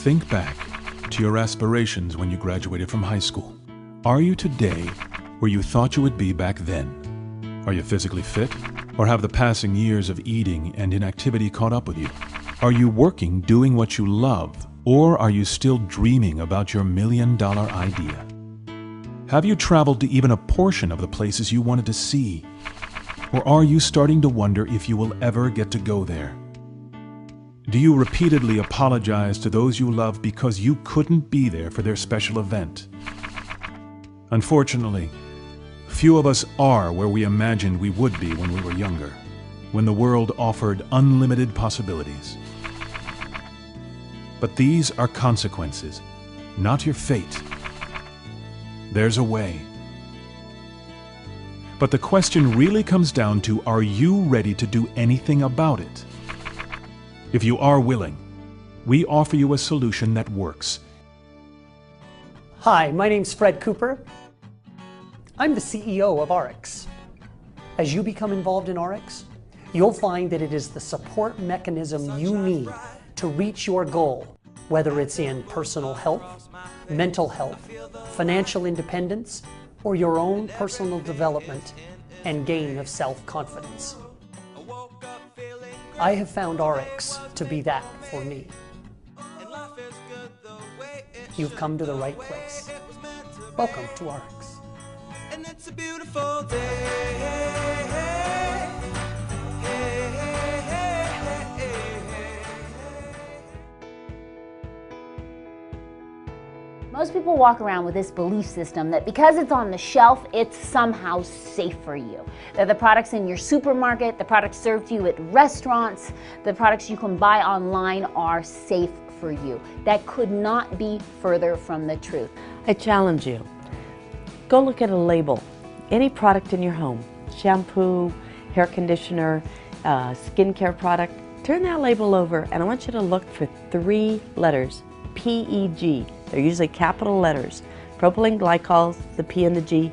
Think back to your aspirations when you graduated from high school. Are you today where you thought you would be back then? Are you physically fit, or have the passing years of eating and inactivity caught up with you? Are you working doing what you love, or are you still dreaming about your million-dollar idea? Have you traveled to even a portion of the places you wanted to see? Or are you starting to wonder if you will ever get to go there? Do you repeatedly apologize to those you love because you couldn't be there for their special event? Unfortunately, few of us are where we imagined we would be when we were younger, when the world offered unlimited possibilities. But these are consequences, not your fate. There's a way. But the question really comes down to, are you ready to do anything about it? If you are willing, we offer you a solution that works. Hi, my name's Fred Cooper. I'm the CEO of Ariix. As you become involved in Ariix, you'll find that it is the support mechanism you need to reach your goal, whether it's in personal health, mental health, financial independence, or your own personal development and gain of self-confidence. I have found Ariix to be that for me. You've come to the right place. Welcome to Ariix. And it's a beautiful day. Most people walk around with this belief system that because it's on the shelf, it's somehow safe for you. That the products in your supermarket, the products served to you at restaurants, the products you can buy online are safe for you. That could not be further from the truth. I challenge you. Go look at a label. Any product in your home, shampoo, hair conditioner, skincare product, turn that label over and I want you to look for 3 letters, PEG. They're usually capital letters. Propylene glycol, the P and the G.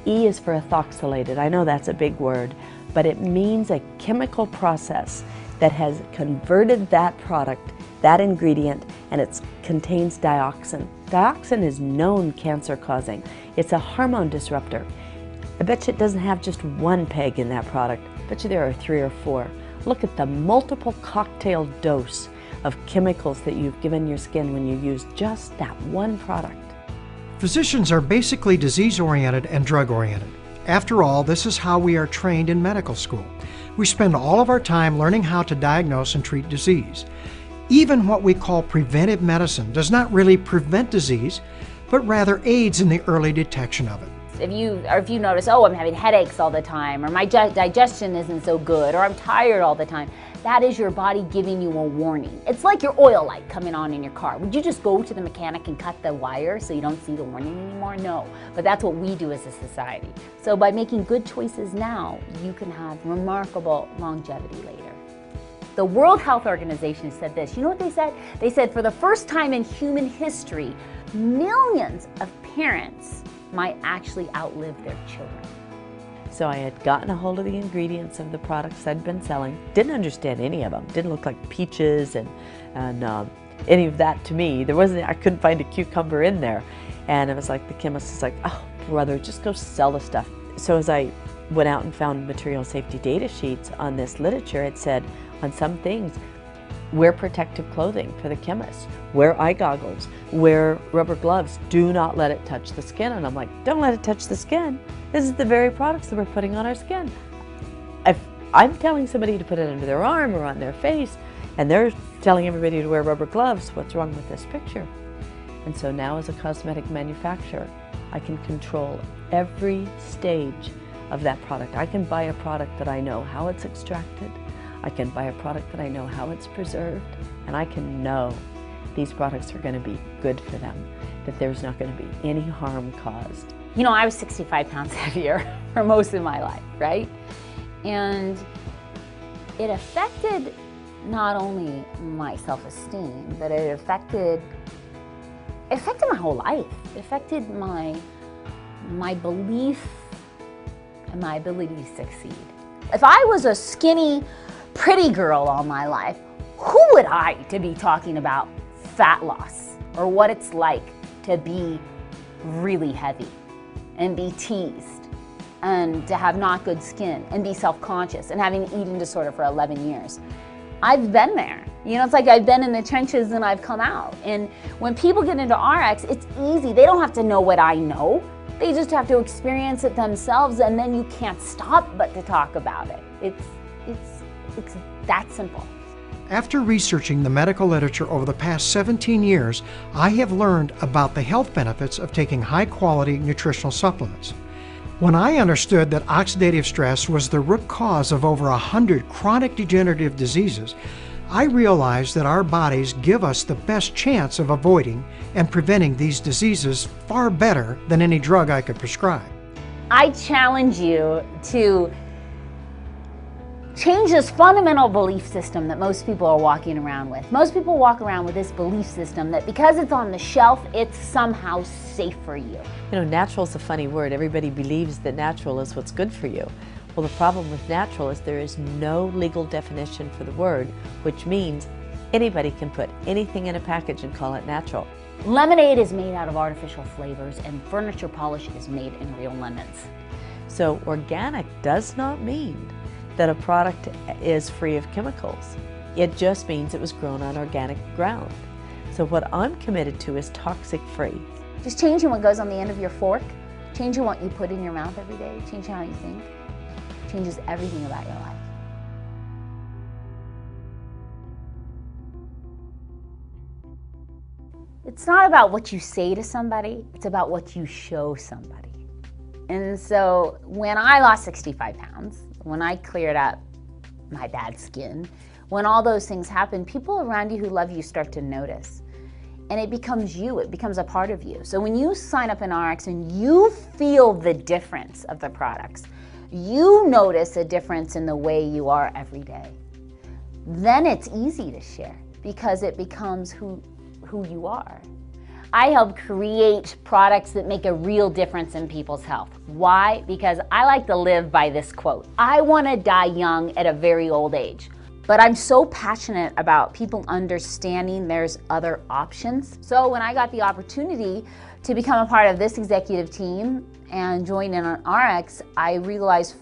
E is for ethoxylated. I know that's a big word, but it means a chemical process that has converted that product, that ingredient, and it contains dioxin. Dioxin is known cancer-causing. It's a hormone disruptor. I bet you it doesn't have just 1 peg in that product. I bet you there are 3 or 4. Look at the multiple cocktail dose of chemicals that you've given your skin when you use just that 1 product. Physicians are basically disease-oriented and drug-oriented. After all, this is how we are trained in medical school. We spend all of our time learning how to diagnose and treat disease. Even what we call preventive medicine does not really prevent disease, but rather aids in the early detection of it. If you notice, oh, I'm having headaches all the time, or my digestion isn't so good, or I'm tired all the time, that is your body giving you a warning. It's like your oil light coming on in your car. Would you just go to the mechanic and cut the wire so you don't see the warning anymore? No, but that's what we do as a society. So by making good choices now, you can have remarkable longevity later. The World Health Organization said this. You know what they said? They said for the first time in human history, millions of parents might actually outlive their children. So I had gotten a hold of the ingredients of the products I'd been selling. Didn't understand any of them. Didn't look like peaches and any of that to me. I couldn't find a cucumber in there. And it was like the chemist was like, oh brother, just go sell the stuff. So as I went out and found material safety data sheets on this literature, it said on some things, wear protective clothing for the chemists, wear eye goggles, wear rubber gloves, do not let it touch the skin. And I'm like, don't let it touch the skin. This is the very products that we're putting on our skin. If I'm telling somebody to put it under their arm or on their face, and they're telling everybody to wear rubber gloves, what's wrong with this picture? And so now as a cosmetic manufacturer, I can control every stage of that product. I can buy a product that I know how it's extracted. I can buy a product that I know how it's preserved, and I can know these products are going to be good for them, that there's not going to be any harm caused. You know, I was 65 pounds heavier for most of my life, right? And it affected not only my self-esteem, but it affected my whole life. It affected my belief and my ability to succeed. If I was a skinny, pretty girl all my life, who would I to be talking about fat loss or what it's like to be really heavy and be teased and to have not good skin and be self-conscious and having an eating disorder for 11 years. I've been there. You know, it's like I've been in the trenches and I've come out. And when people get into RX, it's easy. They don't have to know what I know. They just have to experience it themselves, and then you can't stop but to talk about it. It's that simple. After researching the medical literature over the past 17 years, I have learned about the health benefits of taking high-quality nutritional supplements. When I understood that oxidative stress was the root cause of over 100 chronic degenerative diseases, I realized that our bodies give us the best chance of avoiding and preventing these diseases far better than any drug I could prescribe. I challenge you to change this fundamental belief system that most people are walking around with. Most people walk around with this belief system that because it's on the shelf, it's somehow safe for you. You know, natural is a funny word. Everybody believes that natural is what's good for you. Well, the problem with natural is there is no legal definition for the word, which means anybody can put anything in a package and call it natural. Lemonade is made out of artificial flavors, and furniture polish is made in real lemons. So organic does not mean that a product is free of chemicals. It just means it was grown on organic ground. So what I'm committed to is toxic free. Just changing what goes on the end of your fork, changing what you put in your mouth every day, changing how you think, changes everything about your life. It's not about what you say to somebody, it's about what you show somebody. And so when I lost 65 pounds, when I cleared up my bad skin, when all those things happen, people around you who love you start to notice. And it becomes you, it becomes a part of you. So when you sign up in RX and you feel the difference of the products, you notice a difference in the way you are every day, then it's easy to share because it becomes who you are. I help create products that make a real difference in people's health. Why? Because I like to live by this quote. I want to die young at a very old age. But I'm so passionate about people understanding there's other options. So when I got the opportunity to become a part of this executive team and join in on RX, I realized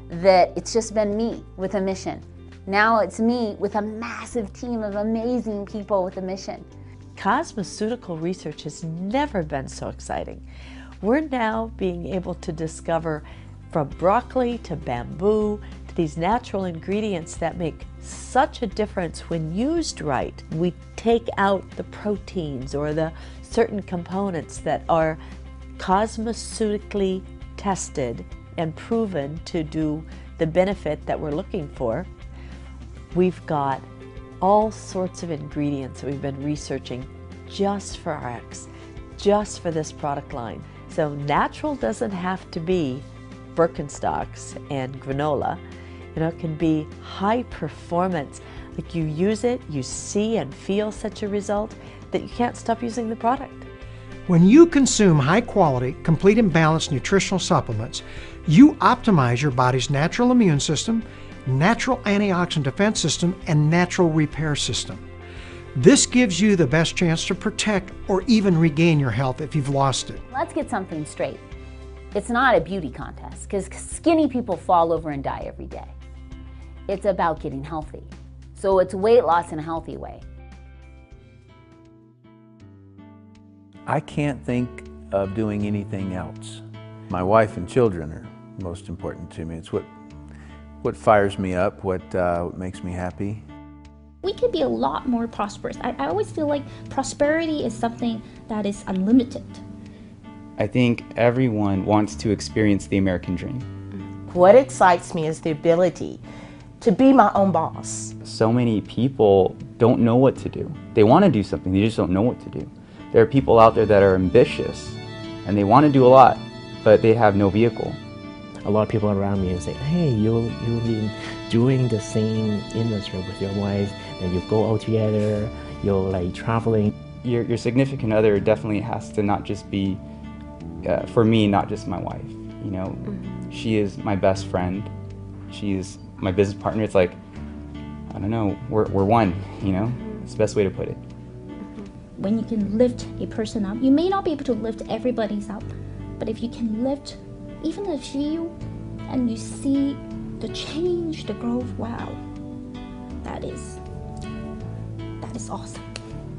that it's just been me with a mission. Now it's me with a massive team of amazing people with a mission. Cosmeceutical research has never been so exciting. We're now being able to discover from broccoli to bamboo to these natural ingredients that make such a difference when used right. We take out the proteins or the certain components that are cosmeceutically tested and proven to do the benefit that we're looking for. We've got all sorts of ingredients that we've been researching just for RX, just for this product line. So natural doesn't have to be Birkenstocks and granola. You know, it can be high performance. Like you use it, you see and feel such a result that you can't stop using the product. When you consume high-quality, complete and balanced nutritional supplements, you optimize your body's natural immune system, natural antioxidant defense system, and natural repair system. This gives you the best chance to protect or even regain your health if you've lost it. Let's get something straight. It's not a beauty contest because skinny people fall over and die every day. It's about getting healthy. So it's weight loss in a healthy way. I can't think of doing anything else. My wife and children are most important to me. It's what fires me up, what makes me happy. We could be a lot more prosperous. I always feel like prosperity is something that is unlimited. I think everyone wants to experience the American dream. What excites me is the ability to be my own boss. So many people don't know what to do. They want to do something, they just don't know what to do. There are people out there that are ambitious and they want to do a lot, but they have no vehicle. A lot of people around me say, hey, you've been doing the same industry with your wife, and you go out together, you're like traveling. Your significant other definitely has to not just be, for me, not just my wife. You know, she is my best friend. She is my business partner. It's like, I don't know, we're one, you know? It's the best way to put it. when you can lift a person up, you may not be able to lift everybody's up, but if you can lift even a few and you see the change, the growth, wow, that is awesome.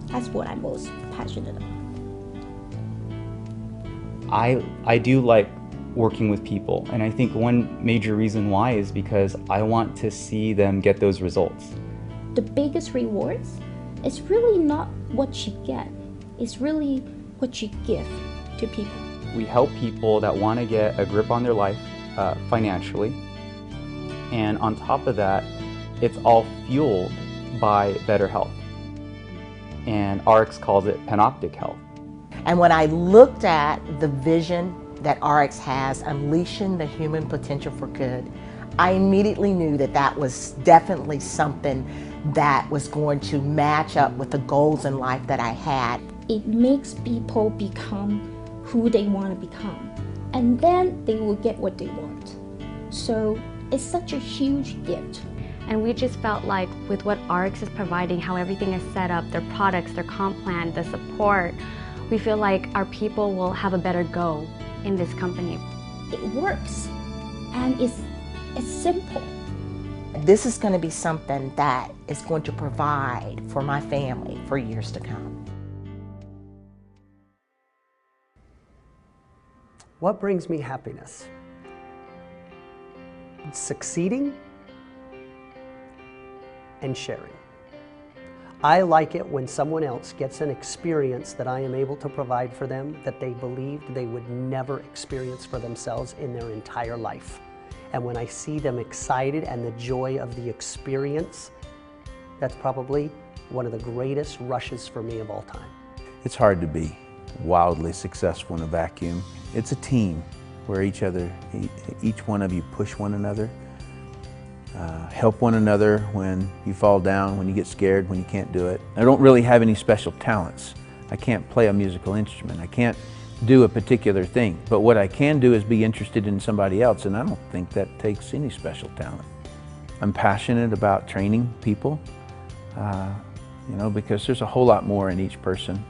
That's what I'm most passionate about. I do like working with people, and I think one major reason why is because I want to see them get those results. The biggest rewards is really not what you get, it's really what you give to people. We help people that want to get a grip on their life financially, and on top of that, it's all fueled by better health. And Ariix calls it panoptic health. And when I looked at the vision that Ariix has, unleashing the human potential for good, I immediately knew that that was definitely something that was going to match up with the goals in life that I had. It makes people become who they want to become, and then they will get what they want. So it's such a huge gift. And we just felt like with what Ariix is providing, how everything is set up, their products, their comp plan, the support, we feel like our people will have a better go in this company. It works, and it's simple. This is going to be something that is going to provide for my family for years to come. What brings me happiness? Succeeding and sharing. I like it when someone else gets an experience that I am able to provide for them that they believed they would never experience for themselves in their entire life. And when I see them excited and the joy of the experience, that's probably one of the greatest rushes for me of all time. It's hard to be wildly successful in a vacuum. It's a team where each one of you push one another, help one another when you fall down, when you get scared, when you can't do it. I don't really have any special talents. I can't play a musical instrument. I can't do a particular thing. But what I can do is be interested in somebody else, and I don't think that takes any special talent. I'm passionate about training people, because there's a whole lot more in each person.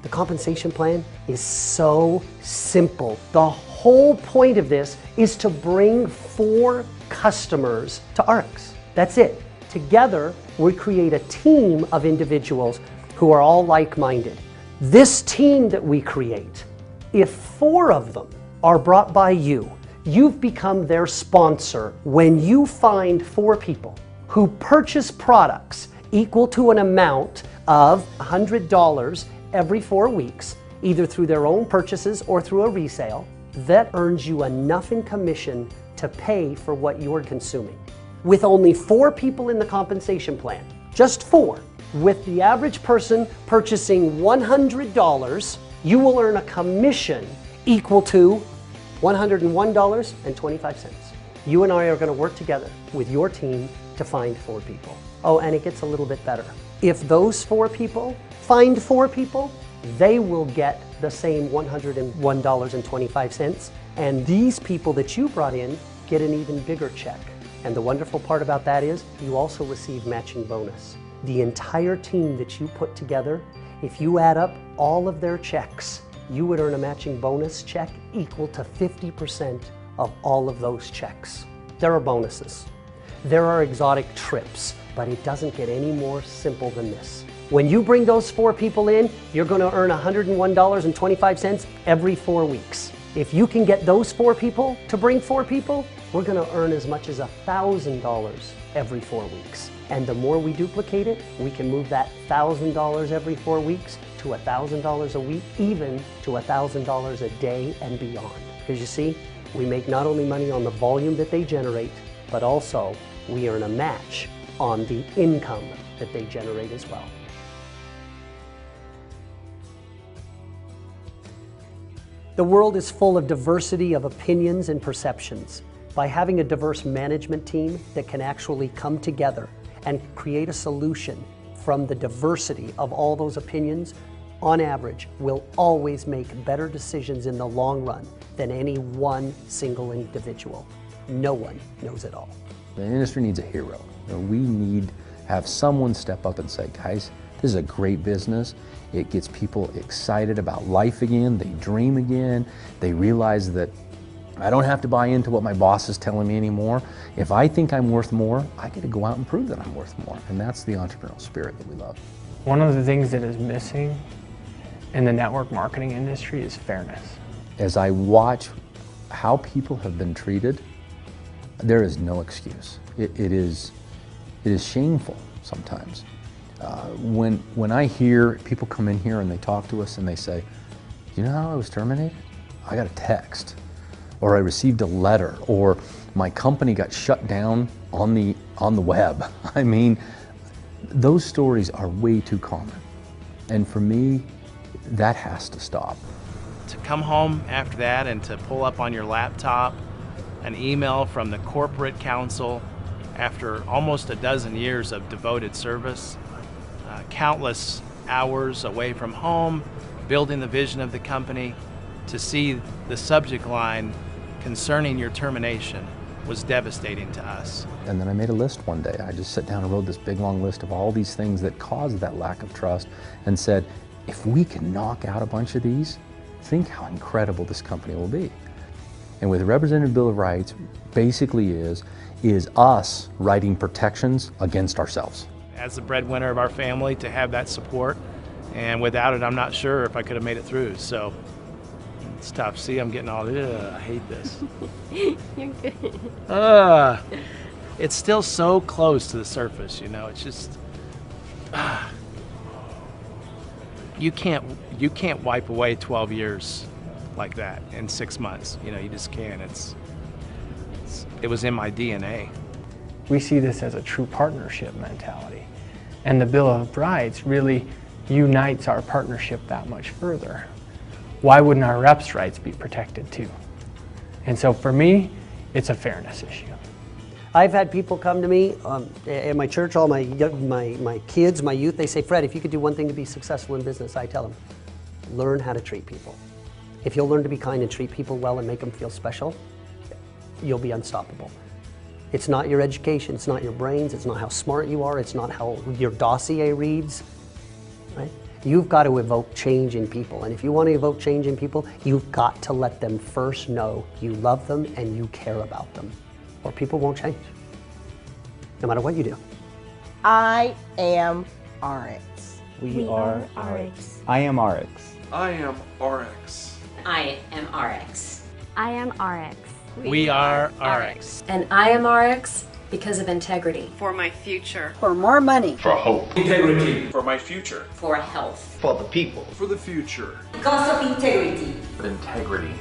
The compensation plan is so simple. The whole point of this is to bring 4 customers to Ariix. That's it. Together, we create a team of individuals who are all like-minded. This team that we create, if 4 of them are brought by you, you've become their sponsor. When you find 4 people who purchase products equal to an amount of $100 every 4 weeks, either through their own purchases or through a resale, that earns you enough in commission to pay for what you're consuming. With only 4 people in the compensation plan, just 4, with the average person purchasing $100, you will earn a commission equal to $101.25. You and I are going to work together with your team to find 4 people. Oh, and it gets a little bit better. If those 4 people find 4 people, they will get the same $101.25, and these people that you brought in get an even bigger check. And the wonderful part about that is you also receive matching bonus. The entire team that you put together, if you add up all of their checks, you would earn a matching bonus check equal to 50% of all of those checks. There are bonuses. There are exotic trips, but it doesn't get any more simple than this. When you bring those 4 people in, you're going to earn $101.25 every 4 weeks. If you can get those 4 people to bring 4 people, we're going to earn as much as $1,000 every 4 weeks. And the more we duplicate it, we can move that $1,000 every 4 weeks to $1,000 a week, even to $1,000 a day and beyond. Because you see, we make not only money on the volume that they generate, but also we earn a match on the income that they generate as well. The world is full of diversity of opinions and perceptions. By having a diverse management team that can actually come together and create a solution from the diversity of all those opinions, on average, we'll always make better decisions in the long run than any one single individual. No one knows it all. The industry needs a hero. We need have someone step up and say, guys, this is a great business. It gets people excited about life again. They dream again. They realize that I don't have to buy into what my boss is telling me anymore. If I think I'm worth more, I get to go out and prove that I'm worth more. And that's the entrepreneurial spirit that we love. One of the things that is missing in the network marketing industry is fairness. As I watch how people have been treated, there is no excuse. It is shameful sometimes. When I hear people come in here and they talk to us and they say, you know how I was terminated? I got a text, or I received a letter, or my company got shut down on the web. I mean, those stories are way too common. And for me, that has to stop. To come home after that and to pull up on your laptop an email from the corporate counsel after almost a dozen years of devoted service, countless hours away from home, building the vision of the company, to see the subject line concerning your termination was devastating to us. And then I made a list one day. I just sat down and wrote this big long list of all these things that caused that lack of trust and said, if we can knock out a bunch of these, think how incredible this company will be. And with the Representative Bill of Rights basically is us writing protections against ourselves. As the breadwinner of our family, to have that support, and without it, I'm not sure if I could have made it through. So it's tough. See, I'm getting all, I hate this. You're good. It's still so close to the surface, you know. It's just, you can't wipe away 12 years like that in 6 months. You know, you just can't. It was in my DNA. We see this as a true partnership mentality. And the Bill of Rights really unites our partnership that much further. Why wouldn't our reps' rights be protected too? And so for me, it's a fairness issue. I've had people come to me at my church, all my kids, my youth, they say, Fred, if you could do one thing to be successful in business, I tell them, learn how to treat people. If you'll learn to be kind and treat people well and make them feel special, you'll be unstoppable. It's not your education, it's not your brains, it's not how smart you are, it's not how your dossier reads, right? You've got to evoke change in people, and if you want to evoke change in people, you've got to let them first know you love them and you care about them, or people won't change, no matter what you do. I am Ariix. We are Ariix. I am Ariix. I am Ariix. I am Ariix. I am Ariix. We are Ariix. And I am Ariix because of integrity. For my future. For more money. For hope. Integrity. For my future. For health. For the people. For the future. Because of integrity. For integrity.